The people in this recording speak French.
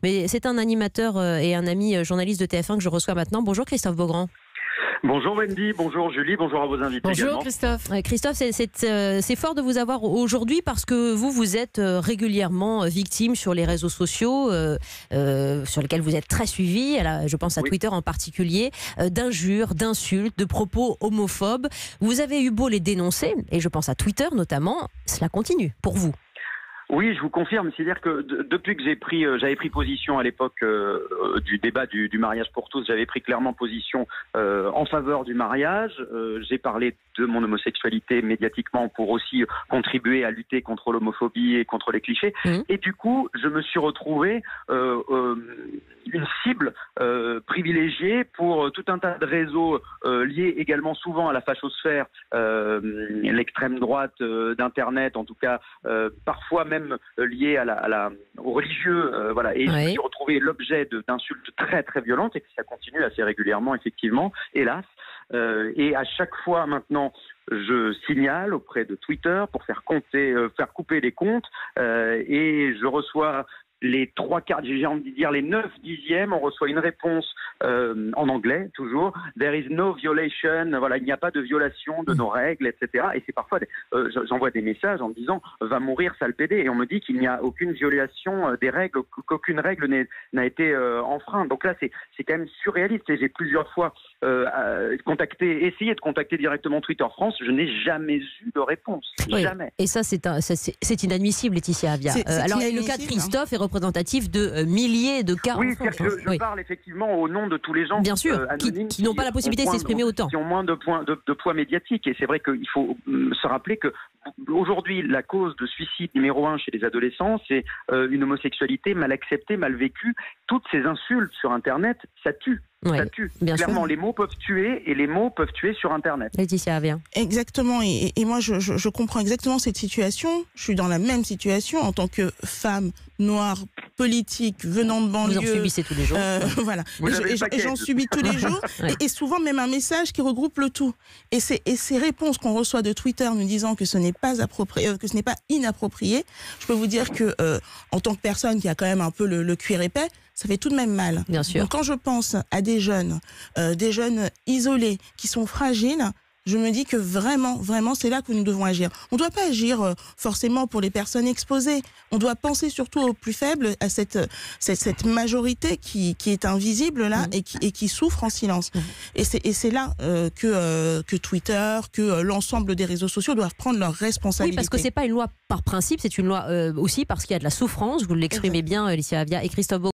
Mais c'est un animateur et un ami journaliste de TF1 que je reçois maintenant. Bonjour Christophe Beaugrand. Bonjour Wendy, bonjour Julie, bonjour à vos invités. Bonjour également. Christophe. Christophe, c'est fort de vous avoir aujourd'hui parce que vous êtes régulièrement victime sur les réseaux sociaux sur lesquels vous êtes très suivi, je pense à Twitter en particulier, d'injures, d'insultes, de propos homophobes. Vous avez eu beau les dénoncer, et je pense à Twitter notamment, cela continue pour vous. Oui, je vous confirme. C'est-à-dire que depuis que j'avais pris position à l'époque du débat du mariage pour tous, j'avais pris clairement position en faveur du mariage. J'ai parlé de mon homosexualité médiatiquement pour aussi contribuer à lutter contre l'homophobie et contre les clichés. Et du coup, je me suis retrouvé une cible privilégiée pour tout un tas de réseaux liés également souvent à la fachosphère, l'extrême droite d'Internet, en tout cas parfois même lié aux religieux, voilà. Et je me suis retrouvé l'objet d'insultes très très violentes, et ça continue assez régulièrement, effectivement, hélas. Et à chaque fois maintenant, je signale auprès de Twitter pour faire couper les comptes, et je reçois les 3/4, j'ai envie de dire les 9/10, on reçoit une réponse en anglais, toujours. There is no violation, voilà, il n'y a pas de violation de nos règles, etc. Et c'est parfois, j'envoie des messages en me disant va mourir sale pédé, et on me dit qu'il n'y a aucune violation des règles, qu'aucune règle n'a été enfreinte. Donc là, c'est quand même surréaliste. Et j'ai plusieurs fois essayé de contacter directement Twitter France, je n'ai jamais eu de réponse. Jamais. Et ça, c'est inadmissible, Laetitia Avia. Alors, le cas de Christophe est représentatif de milliers de cas. Oui, je parle effectivement au nom de tous les gens, bien sûr, qui n'ont pas la possibilité de s'exprimer autant, qui ont moins de poids médiatique. Et c'est vrai qu'il faut se rappeler que aujourd'hui, la cause de suicide numéro 1 chez les adolescents, c'est une homosexualité mal acceptée, mal vécue. Toutes ces insultes sur Internet, ça tue. Ça tue. Clairement, les mots peuvent tuer, et les mots peuvent tuer sur Internet. Laetitia Avia. Exactement. Et moi, je comprends exactement cette situation. Je suis dans la même situation en tant que femme noire, politique, venant de banlieue. Vous en subissez tous les jours. Voilà. Et j'en subis tous les jours. Et souvent même un message qui regroupe le tout. Et ces réponses qu'on reçoit de Twitter nous disant que ce n'est pas approprié, que ce n'est pas inapproprié, je peux vous dire que en tant que personne qui a quand même un peu le cuir épais, ça fait tout de même mal. Bien sûr. Donc quand je pense à des jeunes isolés qui sont fragiles, je me dis que vraiment, c'est là que nous devons agir. On ne doit pas agir forcément pour les personnes exposées. On doit penser surtout aux plus faibles, à cette majorité qui est invisible là et qui souffre en silence. Et c'est là que Twitter, que l'ensemble des réseaux sociaux doivent prendre leurs responsabilités. Oui, parce que c'est pas une loi par principe, c'est une loi aussi parce qu'il y a de la souffrance. Vous l'exprimez bien, Laetitia Avia et Christophe Beaugrand.